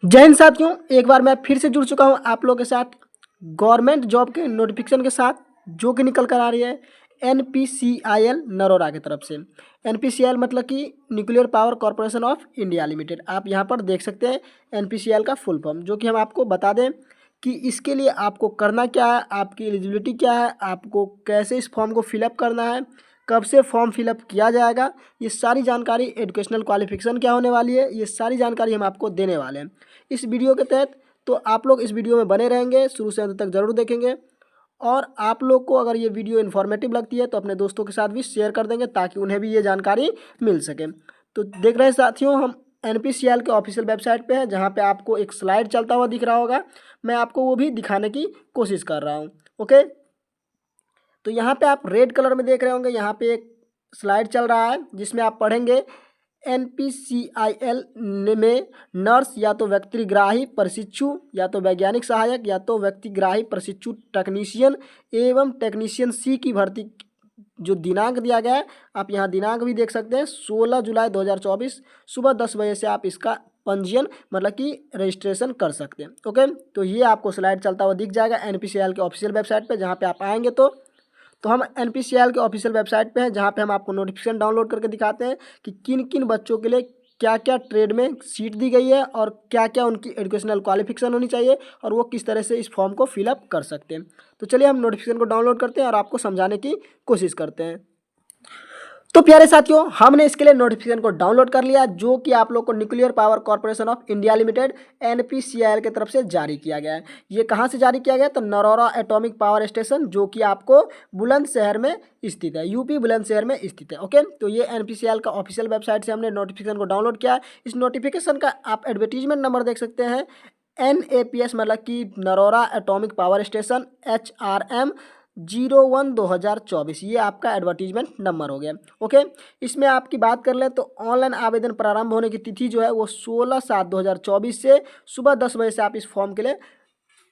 जय हिंद साथियों, एक बार मैं फिर से जुड़ चुका हूं आप लोगों के साथ गवर्नमेंट जॉब के नोटिफिकेशन के साथ, जो कि निकल कर आ रही है NPCIL नरोरा की तरफ से। NPCIL मतलब कि nuclear power corporation of India limited. आप यहां पर देख सकते हैं NPCIL का फुल फॉर्म, जो कि हम आपको बता दें कि इसके लिए आपको करना क्या है, आपकी एलिजिबिलिटी क्या है, आपको कैसे इस फॉर्म को फिलअप करना है, कब से फॉर्म फिलअप किया जाएगा, ये सारी जानकारी, एजुकेशनल क्वालिफिकेशन क्या होने वाली है, ये सारी जानकारी हम आपको देने वाले हैं इस वीडियो के तहत। तो आप लोग इस वीडियो में बने रहेंगे, शुरू से अंत तक ज़रूर देखेंगे। और आप लोग को अगर ये वीडियो इन्फॉर्मेटिव लगती है तो अपने दोस्तों के साथ भी शेयर कर देंगे, ताकि उन्हें भी ये जानकारी मिल सके। तो देख रहे हैं साथियों, हम NPCIL के ऑफिशियल वेबसाइट पे हैं, जहाँ पे आपको एक स्लाइड चलता हुआ दिख रहा होगा। मैं आपको वो भी दिखाने की कोशिश कर रहा हूँ। ओके, तो यहाँ पे आप रेड कलर में देख रहे होंगे, यहाँ पे एक स्लाइड चल रहा है जिसमें आप पढ़ेंगे NPCIL में नर्स या तो व्यक्तिग्राही प्रशिक्षु या तो वैज्ञानिक सहायक या तो व्यक्तिग्राही प्रशिक्षु टेक्नीशियन एवं टेक्नीशियन सी की भर्ती जो दिनांक दिया गया है, आप यहाँ दिनांक भी देख सकते हैं 16 जुलाई 2024 सुबह 10 बजे से आप इसका पंजीयन मतलब कि रजिस्ट्रेशन कर सकते हैं। ओके, तो ये आपको स्लाइड चलता हुआ दिख जाएगा NPCIL के ऑफिशियल वेबसाइट पे, जहाँ पे आप आएंगे तो हम NPCIL के ऑफिशियल वेबसाइट पे हैं, जहाँ पे हम आपको नोटिफिकेशन डाउनलोड करके दिखाते हैं कि किन किन बच्चों के लिए क्या क्या ट्रेड में सीट दी गई है और क्या क्या उनकी एजुकेशनल क्वालिफिकेशन होनी चाहिए और वो किस तरह से इस फॉर्म को फिलअप कर सकते हैं। तो चलिए हम नोटिफिकेशन को डाउनलोड करते हैं और आपको समझाने की कोशिश करते हैं। तो प्यारे साथियों, हमने इसके लिए नोटिफिकेशन को डाउनलोड कर लिया, जो कि आप लोग को nuclear power corporation of India limited NPCIL की तरफ से जारी किया गया है। ये कहाँ से जारी किया गया? तो नरोरा एटॉमिक पावर स्टेशन, जो कि आपको बुलंदशहर में स्थित है, यूपी बुलंदशहर में स्थित है। ओके, तो ये NPCIL का ऑफिशियल वेबसाइट से हमने नोटिफिकेशन को डाउनलोड किया। इस नोटिफिकेशन का आप एडवर्टीजमेंट नंबर देख सकते हैं, NAPS मतलब कि Narora atomic power station HRM 01/2024, ये आपका एडवर्टीजमेंट नंबर हो गया। ओके, इसमें आपकी बात कर ले तो ऑनलाइन आवेदन प्रारंभ होने की तिथि जो है वो 16/7/2024 से सुबह 10 बजे से आप इस फॉर्म के लिए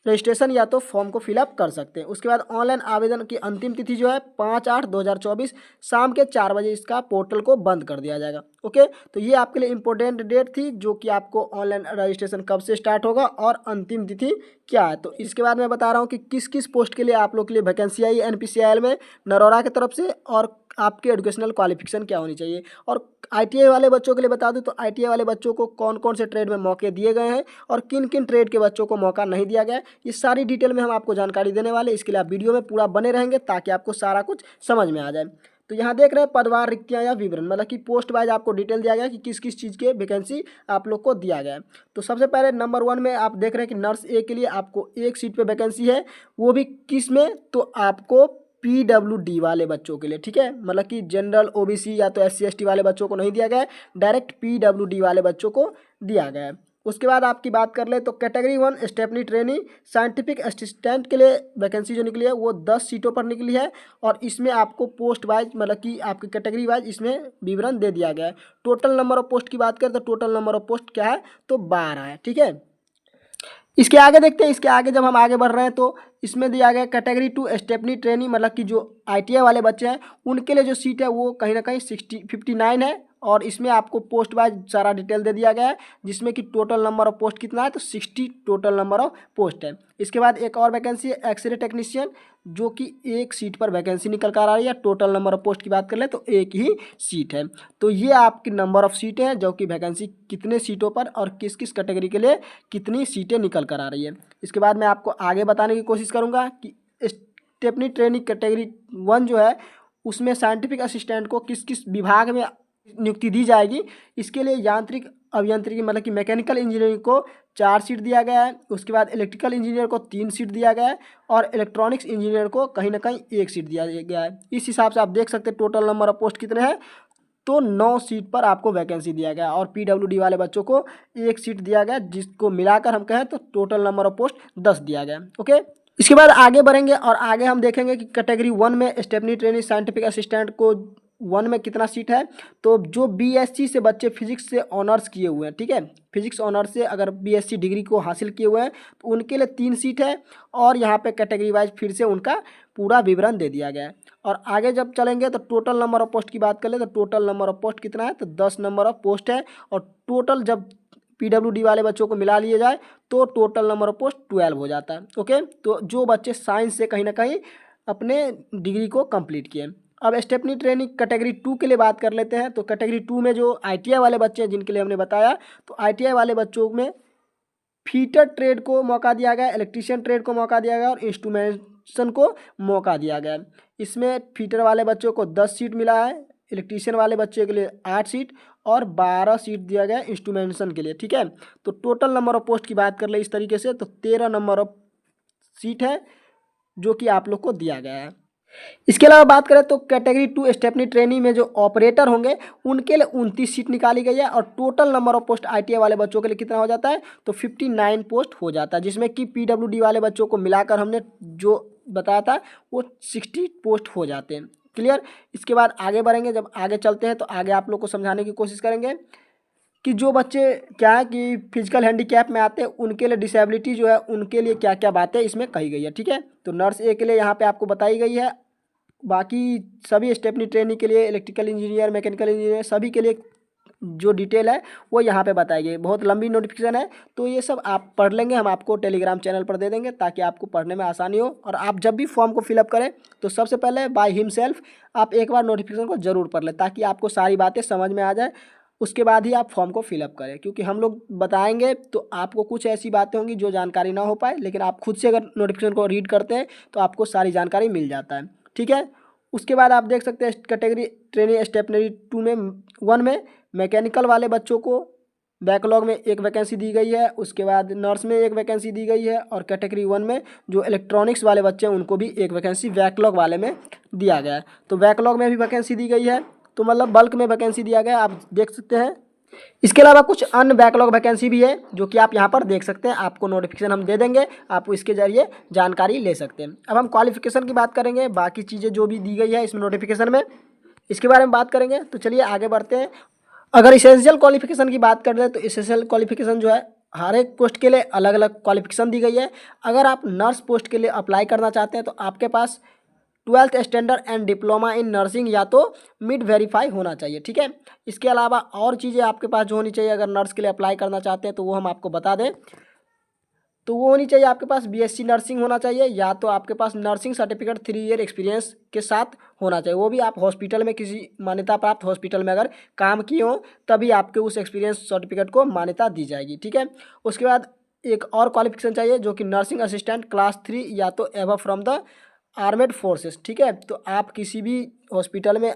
रजिस्ट्रेशन या तो फॉर्म को फिलअप कर सकते हैं। उसके बाद ऑनलाइन आवेदन की अंतिम तिथि जो है 5/8/2024 शाम के 4 बजे इसका पोर्टल को बंद कर दिया जाएगा। ओके, तो ये आपके लिए इंपॉर्टेंट डेट थी, जो कि आपको ऑनलाइन रजिस्ट्रेशन कब से स्टार्ट होगा और अंतिम तिथि क्या है। तो इसके बाद मैं बता रहा हूँ कि किस किस पोस्ट के लिए आप लोग के लिए वैकेंसी आई NPCIL में नरोरा की तरफ से, और आपकी एजुकेशनल क्वालिफिकेशन क्या होनी चाहिए। और ITI वाले बच्चों के लिए बता दूं तो ITI वाले बच्चों को कौन कौन से ट्रेड में मौके दिए गए हैं और किन किन ट्रेड के बच्चों को मौका नहीं दिया गया है, ये सारी डिटेल में हम आपको जानकारी देने वाले। इसके लिए आप वीडियो में पूरा बने रहेंगे, ताकि आपको सारा कुछ समझ में आ जाए। तो यहाँ देख रहे हैं पदवार रिक्तियाँ या विवरण, मतलब कि पोस्ट वाइज आपको डिटेल दिया गया है कि किस किस चीज़ के वैकेंसी आप लोग को दिया गया है। तो सबसे पहले नंबर 1 में आप देख रहे हैं कि नर्स A के लिए आपको एक सीट पे वैकेंसी है, वो भी किस में? तो आपको PWD वाले बच्चों के लिए, ठीक है, मतलब कि जनरल OBC या तो SC ST वाले बच्चों को नहीं दिया गया है, डायरेक्ट PWD वाले बच्चों को दिया गया है। उसके बाद आपकी बात कर ले तो category 1 stepney trainee scientific assistant के लिए वैकेंसी जो निकली है वो 10 सीटों पर निकली है, और इसमें आपको पोस्ट वाइज मतलब कि आपकी कैटेगरी वाइज इसमें विवरण दे दिया गया है। टोटल नंबर ऑफ पोस्ट की बात करें तो टोटल नंबर ऑफ पोस्ट क्या है? तो 12 है, ठीक है। इसके आगे देखते हैं, इसके आगे जब हम आगे बढ़ रहे हैं तो इसमें दिया गया कैटेगरी 2 स्टेपनी ट्रेनी, मतलब कि जो ITI वाले बच्चे हैं उनके लिए जो सीट है वो कहीं ना कहीं 59 है, और इसमें आपको पोस्ट वाइज सारा डिटेल दे दिया गया है, जिसमें कि टोटल नंबर ऑफ पोस्ट कितना है? तो 60 टोटल नंबर ऑफ पोस्ट है। इसके बाद एक और वैकेंसी है एक्सरे टेक्नीशियन, जो कि एक सीट पर वैकेंसी निकल कर आ रही है। टोटल नंबर ऑफ पोस्ट की बात कर ले तो एक ही सीट है। तो ये आपकी नंबर ऑफ सीटें हैं, जो कि वैकेंसी कितने सीटों पर और किस किस कैटेगरी के लिए कितनी सीटें निकल कर आ रही है। इसके बाद मैं आपको आगे बताने की कोशिश करूँगा कि स्टेपनी ट्रेनिंग कैटेगरी 1 जो है उसमें साइंटिफिक असिस्टेंट को किस किस विभाग में नियुक्ति दी जाएगी। इसके लिए यांत्रिक अभियांत्रिकी मतलब कि मैकेनिकल इंजीनियरिंग को 4 सीट दिया गया है। उसके बाद इलेक्ट्रिकल इंजीनियर को 3 सीट दिया गया है, और इलेक्ट्रॉनिक्स इंजीनियर को कहीं ना कहीं 1 सीट दिया गया है। इस हिसाब से आप देख सकते हैं टोटल नंबर ऑफ पोस्ट कितने हैं। तो 9 सीट पर आपको वैकेंसी दिया गया, और PWD वाले बच्चों को 1 सीट दिया गया, जिसको मिलाकर हम कहें तो टोटल नंबर ऑफ पोस्ट 10 दिया गया। ओके, इसके बाद आगे बढ़ेंगे और आगे हम देखेंगे कि कैटेगरी 1 में स्टेपनी ट्रेनिंग साइंटिफिक असिस्टेंट को 1 में कितना सीट है। तो जो BSc से बच्चे फिजिक्स से ऑनर्स किए हुए हैं, ठीक है, फिजिक्स ऑनर्स से अगर BSc डिग्री को हासिल किए हुए हैं तो उनके लिए 3 सीट है, और यहाँ पे कैटेगरी वाइज फिर से उनका पूरा विवरण दे दिया गया है। और आगे जब चलेंगे तो टोटल नंबर ऑफ पोस्ट की बात कर ले तो टोटल नंबर ऑफ पोस्ट कितना है? तो 10 नंबर ऑफ पोस्ट है, और टोटल जब PWD वाले बच्चों को मिला लिए जाए तो टोटल नंबर ऑफ पोस्ट 12 हो जाता है। ओके, तो जो बच्चे साइंस से कहीं ना कहीं अपने डिग्री को कंप्लीट किए। अब स्टेपनी ट्रेनिंग कैटेगरी 2 के लिए बात कर लेते हैं। तो कैटेगरी 2 में जो ITI वाले बच्चे हैं जिनके लिए हमने बताया, तो ITI वाले बच्चों में फीटर ट्रेड को मौका दिया गया, इलेक्ट्रीशियन ट्रेड को मौका दिया गया और इंस्ट्रूमेंटेशन को मौका दिया गया। इसमें फीटर वाले बच्चों को 10 सीट मिला है, इलेक्ट्रीशियन वाले बच्चे के लिए 8 सीट और 12 सीट दिया गया इंस्ट्रूमेंटेशन के लिए। ठीक है, तो टोटल नंबर ऑफ पोस्ट की बात कर ले इस तरीके से, तो 13 नंबर ऑफ सीट है जो कि आप लोग को दिया गया है। इसके अलावा बात करें तो कैटेगरी 2 स्टेपनी ट्रेनी में जो ऑपरेटर होंगे उनके लिए 29 सीट निकाली गई है और total number of post ITI वाले बच्चों के लिए कितना हो जाता है, तो 59 पोस्ट हो जाता है, जिसमें कि PWD वाले बच्चों को मिलाकर हमने जो बताया था वो 60 पोस्ट हो जाते हैं। क्लियर। इसके बाद आगे बढ़ेंगे, जब आगे चलते हैं तो आगे आप लोग को समझाने की कोशिश करेंगे कि जो बच्चे क्या है कि फिजिकल हैंडीकैप में आते हैं उनके लिए डिसेबिलिटी जो है उनके लिए क्या क्या बातें इसमें कही गई है। ठीक है, तो नर्स ए के लिए यहाँ पे आपको बताई गई है, बाकी सभी स्टेपनी ट्रेनिंग के लिए, इलेक्ट्रिकल इंजीनियर, मैकेनिकल इंजीनियर, सभी के लिए जो डिटेल है वो यहाँ पे बताई गई। बहुत लंबी नोटिफिकेशन है तो ये सब आप पढ़ लेंगे, हम आपको टेलीग्राम चैनल पर दे देंगे ताकि आपको पढ़ने में आसानी हो। और आप जब भी फॉर्म को फिलअप करें तो सबसे पहले बाय हिमसेल्फ आप एक बार नोटिफिकेशन को ज़रूर पढ़ लें ताकि आपको सारी बातें समझ में आ जाए, उसके बाद ही आप फॉर्म को फिलअप करें। क्योंकि हम लोग बताएंगे तो आपको कुछ ऐसी बातें होंगी जो जानकारी ना हो पाए, लेकिन आप खुद से अगर नोटिफिकेशन को रीड करते हैं तो आपको सारी जानकारी मिल जाता है। ठीक है, उसके बाद आप देख सकते हैं कैटेगरी ट्रेनिंग स्टेपनरी 2 में 1 में मैकेनिकल वाले बच्चों को बैकलॉग में 1 वैकेंसी दी गई है, उसके बाद नर्स में 1 वैकेंसी दी गई है और कैटेगरी 1 में जो इलेक्ट्रॉनिक्स वाले बच्चे हैं उनको भी 1 वैकेंसी बैकलॉग वाले में दिया गया है। तो बैकलॉग में भी वैकेंसी दी गई है, तो मतलब बल्क में वैकेंसी दिया गया है, आप देख सकते हैं। इसके अलावा कुछ अन्य बैकलॉग वैकेंसी भी है जो कि आप यहाँ पर देख सकते हैं, आपको नोटिफिकेशन हम दे देंगे, आप इसके जरिए जानकारी ले सकते हैं। अब हम क्वालिफिकेशन की बात करेंगे, बाकी चीज़ें जो भी दी गई है इसमें नोटिफिकेशन में इसके बारे में बात करेंगे। तो चलिए आगे बढ़ते हैं। अगर इसेंशियल क्वालिफिकेशन की बात कर रहे हैं तो इसेंशियल क्वालिफिकेशन जो है हर एक पोस्ट के लिए अलग अलग क्वालिफिकेशन दी गई है। अगर आप नर्स पोस्ट के लिए अप्लाई करना चाहते हैं तो आपके पास 12th standard and diploma in nursing या तो मिड वेरीफाई होना चाहिए। ठीक है, इसके अलावा और चीज़ें आपके पास जो होनी चाहिए अगर नर्स के लिए अप्लाई करना चाहते हैं तो वो हम आपको बता दें, तो वो होनी चाहिए आपके पास BSc नर्सिंग होना चाहिए या तो आपके पास नर्सिंग सर्टिफिकेट 3 ईयर एक्सपीरियंस के साथ होना चाहिए, वो भी आप हॉस्पिटल में किसी मान्यता प्राप्त हॉस्पिटल में अगर काम किए हो तभी आपके उस एक्सपीरियंस सर्टिफिकेट को मान्यता दी जाएगी। ठीक है, उसके बाद एक और क्वालिफिकेशन चाहिए जो कि नर्सिंग असिस्टेंट क्लास 3 या तो above from the armed forces. ठीक है, तो आप किसी भी हॉस्पिटल में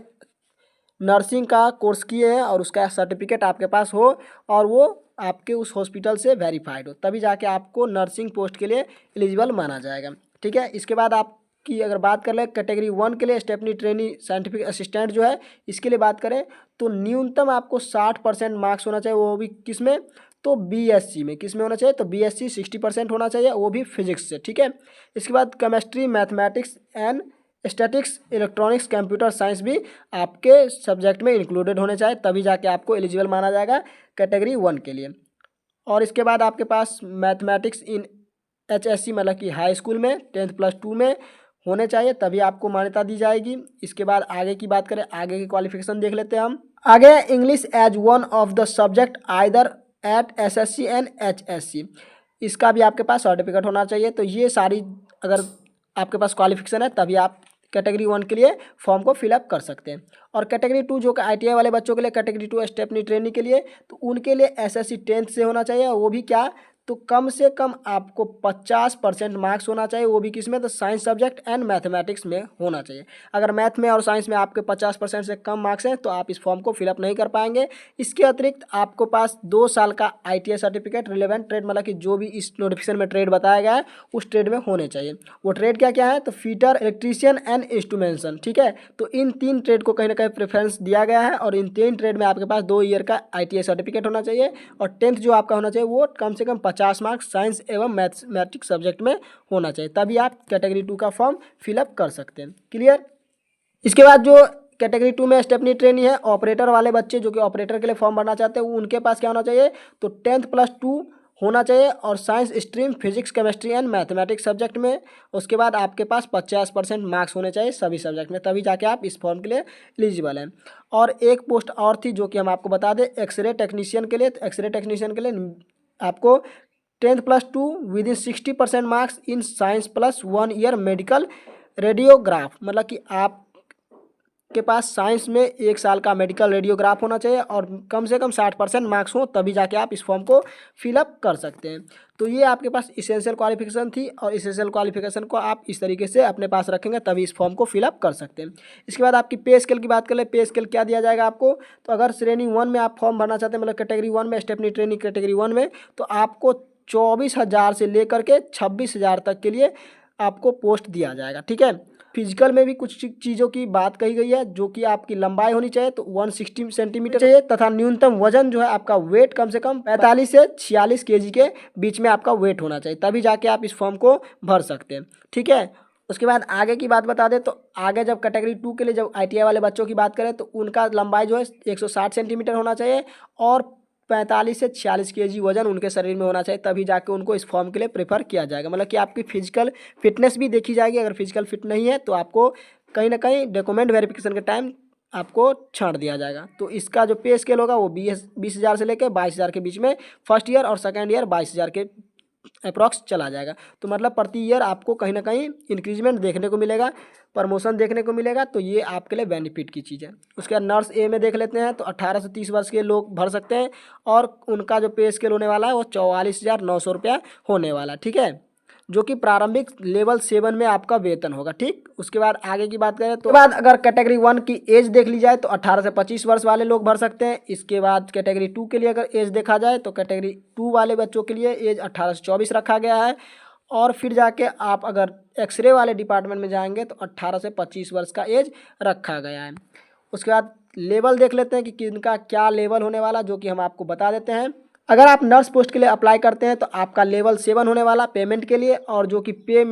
नर्सिंग का कोर्स किए हैं और उसका सर्टिफिकेट आपके पास हो और वो आपके उस हॉस्पिटल से वेरीफाइड हो तभी जाके आपको नर्सिंग पोस्ट के लिए एलिजिबल माना जाएगा। ठीक है, इसके बाद आपकी अगर बात कर ले कैटेगरी 1 के लिए स्टेपनी ट्रेनी साइंटिफिक असिस्टेंट जो है इसके लिए बात करें तो न्यूनतम आपको 60% मार्क्स होना चाहिए, वो भी किस में, तो BSc में। किस में होना चाहिए, तो BSc 60% होना चाहिए, वो भी फिजिक्स से। ठीक है, इसके बाद chemistry, mathematics and statics, electronics, computer science भी आपके सब्जेक्ट में इंक्लूडेड होने चाहिए तभी जाके आपको एलिजिबल माना जाएगा कैटेगरी 1 के लिए। और इसके बाद आपके पास मैथमेटिक्स इन HSC मतलब कि हाई स्कूल में 10th + 2 में होने चाहिए तभी आपको मान्यता दी जाएगी। इसके बाद आगे की बात करें, आगे की क्वालिफिकेशन देख लेते हैं हम। आगे English as one of the subject either at SSC and HSC, इसका भी आपके पास सर्टिफिकेट होना चाहिए। तो ये सारी अगर आपके पास क्वालिफिकेशन है तभी आप कैटेगरी 1 के लिए फॉर्म को फिलअप कर सकते हैं। और कैटेगरी 2 जो कि ITI वाले बच्चों के लिए, कैटेगरी 2 स्टेपनी ट्रेनिंग के लिए, तो उनके लिए SSC 10th से होना चाहिए, वो भी क्या, तो कम से कम आपको 50% मार्क्स होना चाहिए, वो भी किसमें, तो साइंस सब्जेक्ट एंड मैथमेटिक्स में होना चाहिए। अगर मैथ में और साइंस में आपके 50% से कम मार्क्स हैं तो आप इस फॉर्म को फिलअप नहीं कर पाएंगे। इसके अतिरिक्त आपको पास 2 साल का ITI सर्टिफिकेट रिलेवेंट ट्रेड मतलब कि जो भी इस नोटिफिकेशन में ट्रेड बताया गया है उस ट्रेड में होने चाहिए। वो ट्रेड क्या क्या है, तो फीटर, इलेक्ट्रीशियन एंड इंस्ट्रूमेंटेशन। ठीक है, तो इन 3 ट्रेड को कहीं ना कहीं प्रेफरेंस दिया गया है और इन 3 ट्रेड में आपके पास 2 ईयर का ITI सर्टिफिकेट होना चाहिए और 10th जो आपका होना चाहिए वो कम से कम 50 मार्क्स साइंस एवं मैथमेटिक्स सब्जेक्ट में होना चाहिए, तभी आप कैटेगरी 2 का फॉर्म फिलअप कर सकते हैं। क्लियर। इसके बाद जो कैटेगरी 2 में स्टेपनी ट्रेनी है, ऑपरेटर वाले बच्चे जो कि ऑपरेटर के लिए फॉर्म भरना चाहते हैं उनके पास क्या होना चाहिए, तो 10th + 2 होना चाहिए और science stream physics chemistry and mathematics subject में। उसके बाद आपके पास 50% मार्क्स होने चाहिए सभी सब्जेक्ट में, तभी जाके आप इस फॉर्म के लिए एलिजिबल हैं। और एक पोस्ट और थी जो कि हम आपको बता दें, एक्सरे टेक्नीशियन के लिए। तो एक्सरे टेक्नीशियन के लिए आपको 10+2 with in 60% marks in science plus 1 year medical radiograph, मतलब कि आप के पास साइंस में 1 साल का मेडिकल रेडियोग्राफ होना चाहिए और कम से कम 60% मार्क्स हो, तभी जाके आप इस फॉर्म को फिलअप कर सकते हैं। तो ये आपके पास इसेंशियल क्वालिफिकेशन थी और इसेंशियल क्वालिफिकेशन को आप इस तरीके से अपने पास रखेंगे तभी इस फॉर्म को फिलअप कर सकते हैं। इसके बाद आपकी पे स्केल की बात कर ले, पे स्केल क्या दिया जाएगा आपको। तो अगर श्रेणी 1 में आप फॉर्म भरना चाहते हैं, मतलब कैटेगरी 1 में, स्टेपनी ट्रेनिंग कैटेगरी 1 में, तो आपको 24,000 से लेकर के 26,000 तक के लिए आपको पोस्ट दिया जाएगा। ठीक है। फिजिकल में भी कुछ चीज़ों की बात कही गई है, जो कि आपकी लंबाई होनी चाहिए तो 160 सेंटीमीटर चाहिए, तथा न्यूनतम वजन जो है आपका वेट कम से कम 45 से 46 kg के बीच में आपका वेट होना चाहिए, तभी जाके आप इस फॉर्म को भर सकते हैं। ठीक है। उसके बाद आगे की बात बता दें, तो आगे जब कैटेगरी 2 के लिए जब ITI वाले बच्चों की बात करें तो उनका लंबाई जो है 160 सेंटीमीटर होना चाहिए और 45 से 46 kg वजन उनके शरीर में होना चाहिए, तभी जाके उनको इस फॉर्म के लिए प्रेफर किया जाएगा। मतलब कि आपकी फिजिकल फिटनेस भी देखी जाएगी। अगर फिजिकल फिट नहीं है तो आपको कहीं ना कहीं डॉक्यूमेंट वेरिफिकेशन के टाइम आपको छांट दिया जाएगा। तो इसका जो पे स्केल होगा वो 20,000 से लेकर 22,000 के बीच में फर्स्ट ईयर और सेकेंड ईयर 22,000 के अप्रॉक्स चला जाएगा। तो मतलब प्रति ईयर आपको कहीं ना कहीं इंक्रीजमेंट देखने को मिलेगा, प्रमोशन देखने को मिलेगा, तो ये आपके लिए बेनिफिट की चीज़ है। उसके बाद नर्स ए में देख लेते हैं, तो 18 से 30 वर्ष के लोग भर सकते हैं और उनका जो पे स्केल होने वाला है वो 44,900 रुपया होने वाला। ठीक है, जो कि प्रारंभिक लेवल 7 में आपका वेतन होगा। ठीक। उसके बाद आगे की बात करें तो बाद अगर कैटेगरी 1 की एज देख ली जाए तो 18 से 25 वर्ष वाले लोग भर सकते हैं। इसके बाद कैटेगरी 2 के लिए अगर एज देखा जाए तो कैटेगरी 2 वाले बच्चों के लिए एज 18 से 24 रखा गया है। और फिर जाके आप अगर एक्सरे वाले डिपार्टमेंट में जाएंगे तो 18 से 25 वर्ष का एज रखा गया है। उसके बाद लेवल देख लेते हैं कि किनका क्या लेवल होने वाला, जो कि हम आपको बता देते हैं। अगर आप नर्स पोस्ट के लिए अप्लाई करते हैं तो आपका लेवल 7 होने वाला पेमेंट के लिए, और जो कि पे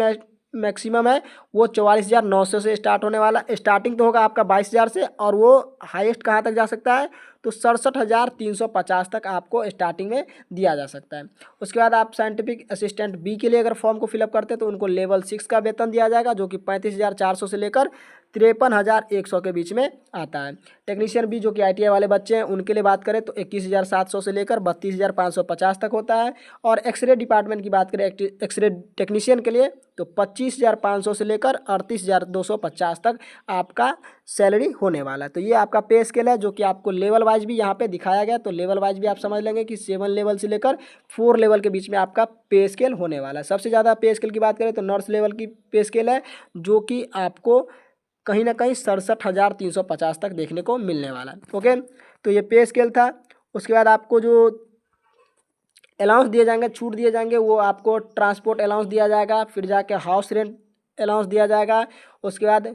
मैक्सिमम है वो 44,900 से स्टार्ट होने वाला। स्टार्टिंग तो होगा आपका 22,000 से और वो हाईएस्ट कहाँ तक जा सकता है तो 67,350 तक आपको स्टार्टिंग में दिया जा सकता है। उसके बाद आप साइंटिफिक असिस्टेंट बी के लिए अगर फॉर्म को फिलअप करते हैं तो उनको लेवल 6 का वेतन दिया जाएगा, जो कि 35,400 से लेकर 53,100 के बीच में आता है। टेक्नीशियन बी जो कि ITI वाले बच्चे हैं उनके लिए बात करें तो 21,700 से लेकर 32,550 तक होता है। और एक्सरे डिपार्टमेंट की बात करें एक्सरे टेक्नीशियन के लिए तो 25,500 से लेकर 38,250 तक आपका सैलरी होने वाला है। तो ये आपका पे स्केल है, जो कि आपको लेवल वाइज भी यहाँ पे दिखाया गया। तो लेवल वाइज भी आप समझ लेंगे कि 7 लेवल से लेकर 4 लेवल के बीच में आपका पे स्केल होने वाला है। सबसे ज़्यादा पे स्केल की बात करें तो नर्स लेवल की पे स्केल है, जो कि आपको कहीं ना कहीं 67,350 तक देखने को मिलने वाला है। ओके, तो ये पे स्केल था। उसके बाद आपको जो अलाउंस दिए जाएंगे, छूट दिए जाएंगे, वो आपको ट्रांसपोर्ट अलाउंस दिया जाएगा, फिर जाके हाउस रेंट अलाउंस दिया जाएगा। उसके बाद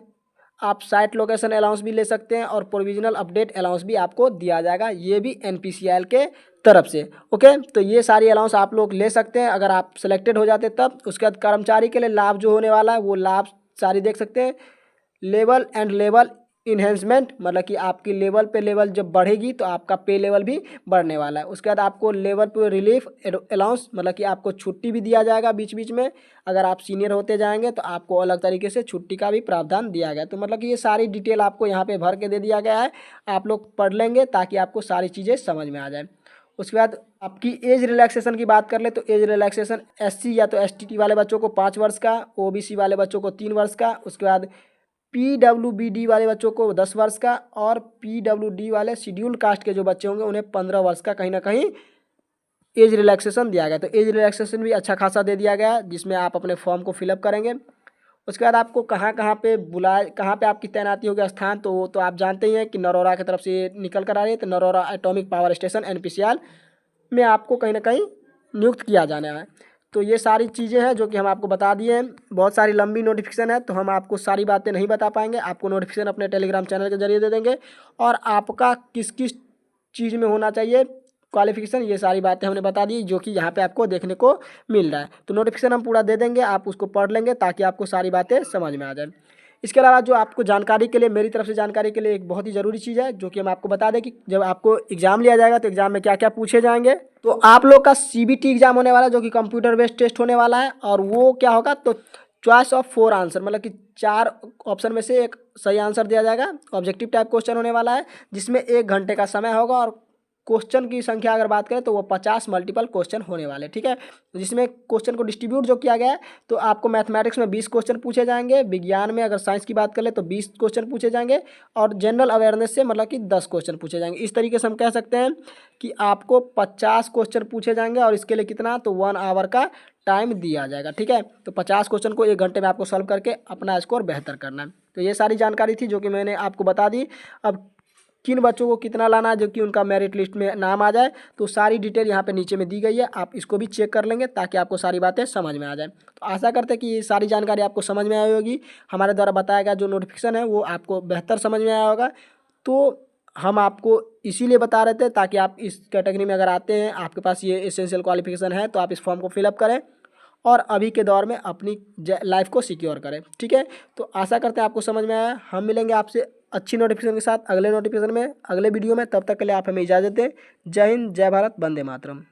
आप साइट लोकेशन अलाउंस भी ले सकते हैं और प्रोविजनल अपडेट अलाउंस भी आपको दिया जाएगा, ये भी NPCL के तरफ से। ओके, तो ये सारी अलाउंस आप लोग ले सकते हैं अगर आप सिलेक्टेड हो जाते तब। उसके बाद कर्मचारी के लिए लाभ जो होने वाला है वो लाभ सारी देख सकते हैं। लेवल एंड लेवल इन्हेंसमेंट, मतलब कि आपकी लेवल पे लेवल जब बढ़ेगी तो आपका पे लेवल भी बढ़ने वाला है। उसके बाद आपको लेवल पे रिलीफ अलाउंस, मतलब कि आपको छुट्टी भी दिया जाएगा बीच बीच में। अगर आप सीनियर होते जाएंगे तो आपको अलग तरीके से छुट्टी का भी प्रावधान दिया गया। तो मतलब कि ये सारी डिटेल आपको यहाँ पे भर के दे दिया गया है, आप लोग पढ़ लेंगे ताकि आपको सारी चीज़ें समझ में आ जाए। उसके बाद आपकी एज रिलैक्सेशन की बात कर ले तो एज रिलैक्सेशन SC या तो STT वाले बच्चों को 5 वर्ष का, OBC वाले बच्चों को 3 वर्ष का, उसके बाद PWBD वाले बच्चों को 10 वर्ष का, और PWD वाले शेड्यूल कास्ट के जो बच्चे होंगे उन्हें 15 वर्ष का कहीं ना कहीं एज रिलैक्सेशन दिया गया। तो एज रिलैक्सेशन भी अच्छा खासा दे दिया गया, जिसमें आप अपने फॉर्म को फिलअप करेंगे। उसके बाद आपको कहाँ कहाँ पे कहाँ पे आपकी तैनाती होगी स्थान, तो आप जानते ही हैं कि नरोरा की तरफ से निकल कर आ रही है। तो Narora atomic power station NPCL में आपको कहीं ना कहीं नियुक्त किया जाना है। तो ये सारी चीज़ें हैं जो कि हम आपको बता दिए हैं। बहुत सारी लंबी नोटिफिकेशन है तो हम आपको सारी बातें नहीं बता पाएंगे, आपको नोटिफिकेशन अपने टेलीग्राम चैनल के जरिए दे देंगे। और आपका किस किस चीज़ में होना चाहिए क्वालिफिकेशन, ये सारी बातें हमने बता दी जो कि यहाँ पे आपको देखने को मिल रहा है। तो नोटिफिकेशन हम पूरा दे देंगे, आप उसको पढ़ लेंगे ताकि आपको सारी बातें समझ में आ जाए। इसके अलावा जो आपको जानकारी के लिए, मेरी तरफ से जानकारी के लिए एक बहुत ही ज़रूरी चीज़ है जो कि हम आपको बता दें कि जब आपको एग्ज़ाम लिया जाएगा तो एग्ज़ाम में क्या क्या पूछे जाएंगे। तो आप लोग का CBT एग्ज़ाम होने वाला है जो कि कंप्यूटर बेस्ड टेस्ट होने वाला है, और वो क्या होगा तो चॉइस ऑफ 4 आंसर, मतलब कि 4 ऑप्शन में से एक सही आंसर दिया जाएगा। ऑब्जेक्टिव टाइप क्वेश्चन होने वाला है जिसमें 1 घंटे का समय होगा, और क्वेश्चन की संख्या अगर बात करें तो वो 50 मल्टीपल क्वेश्चन होने वाले, ठीक है। जिसमें क्वेश्चन को डिस्ट्रीब्यूट जो किया गया है, तो आपको मैथमेटिक्स में 20 क्वेश्चन पूछे जाएंगे, विज्ञान में अगर साइंस की बात करें तो 20 क्वेश्चन पूछे जाएंगे, और जनरल अवेयरनेस से मतलब कि 10 क्वेश्चन पूछे जाएंगे। इस तरीके से हम कह सकते हैं कि आपको 50 क्वेश्चन पूछे जाएंगे, और इसके लिए कितना तो 1 आवर का टाइम दिया जाएगा, ठीक है। तो 50 क्वेश्चन को 1 घंटे में आपको सॉल्व करके अपना स्कोर बेहतर करना है। तो ये सारी जानकारी थी जो कि मैंने आपको बता दी। अब किन बच्चों को कितना लाना है जो कि उनका मेरिट लिस्ट में नाम आ जाए, तो सारी डिटेल यहाँ पे नीचे में दी गई है, आप इसको भी चेक कर लेंगे ताकि आपको सारी बातें समझ में आ जाए। तो आशा करते हैं कि ये सारी जानकारी आपको समझ में आई होगी। हमारे द्वारा बताया गया जो नोटिफिकेशन है वो आपको बेहतर समझ में आया होगा। तो हम आपको इसीलिए बता रहे थे ताकि आप इस कैटेगरी में अगर आते हैं, आपके पास ये एसेंशियल क्वालिफिकेशन है, तो आप इस फॉर्म को फिलअप करें और अभी के दौर में अपनी लाइफ को सिक्योर करें, ठीक है। तो आशा करते हैं आपको समझ में आया। हम मिलेंगे आपसे अच्छी नोटिफिकेशन के साथ अगले नोटिफिकेशन में, अगले वीडियो में। तब तक के लिए आप हमें इजाज़त दें। जय हिंद, जय भारत, वंदे मातरम।